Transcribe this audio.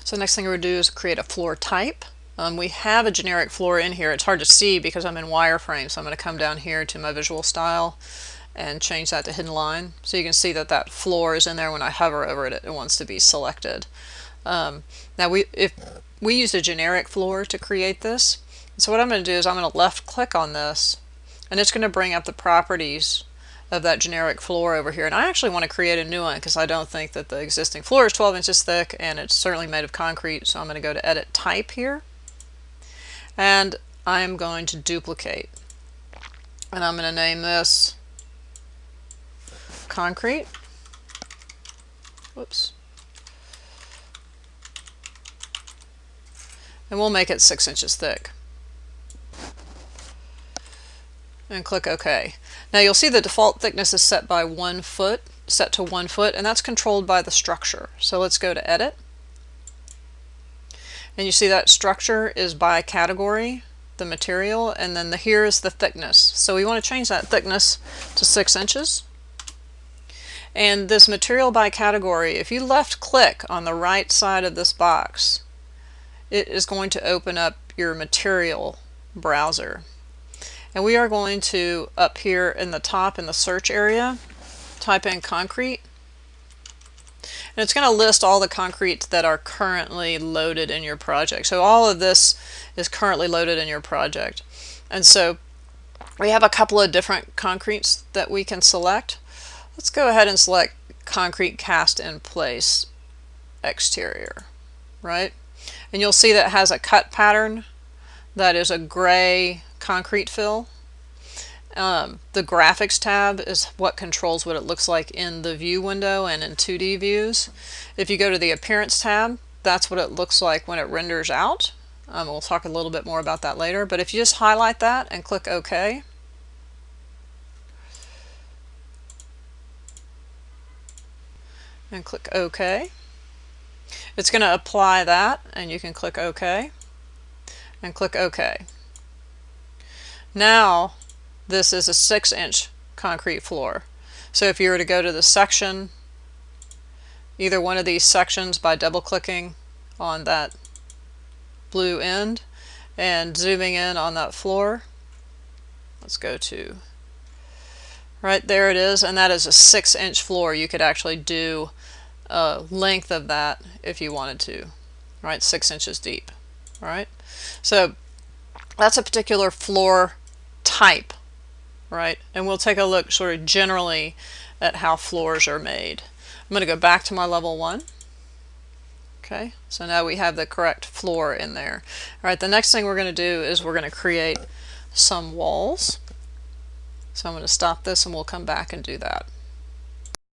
So the next thing we're going to do is create a floor type. We have a generic floor in here. It's hard to see because I'm in wireframe, so I'm going to come down here to my visual style and change that to hidden line. So you can see that that floor is in there. When I hover over it, it wants to be selected. Now if we used a generic floor to create this. So what I'm going to do is I'm going to left click on this, and it's going to bring up the properties of that generic floor over here. And I actually want to create a new one because I don't think that the existing floor is 12 inches thick, and it's certainly made of concrete. So I'm going to go to edit type here, and I'm going to duplicate, and I'm going to name this concrete. Whoops. And we'll make it 6 inches thick. And click OK. Now you'll see the default thickness is set by 1 foot, set to 1 foot, and that's controlled by the structure. So let's go to edit. And you see that structure is by category, the material, and then here is the thickness. So we want to change that thickness to 6 inches. And this material by category, if you left click on the right side of this box, it is going to open up your material browser. And we are going to, up here in the top in the search area, type in concrete. And it's going to list all the concrete that are currently loaded in your project. So all of this is currently loaded in your project. And so we have a couple of different concretes that we can select. Let's go ahead and select concrete cast in place exterior, right? And you'll see that it has a cut pattern that is a gray concrete fill. The graphics tab is what controls what it looks like in the view window and in 2D views. If you go to the appearance tab, that's what it looks like when it renders out. We'll talk a little bit more about that later, but if you just highlight that and click OK, and click OK, it's going to apply that, and you can click OK and click OK. Now this is a 6-inch concrete floor. So if you were to go to the section, either one of these sections, by double clicking on that blue end and zooming in on that floor, let's go to right there, it is, and that is a 6-inch floor. You could actually do a length of that if you wanted to, right? 6 inches deep. All right, so that's a particular floor type, right? And we'll take a look sort of generally at how floors are made. I'm going to go back to my level 1. Okay, so now we have the correct floor in there. All right, the next thing we're going to do is we're going to create some walls. So I'm going to stop this and we'll come back and do that.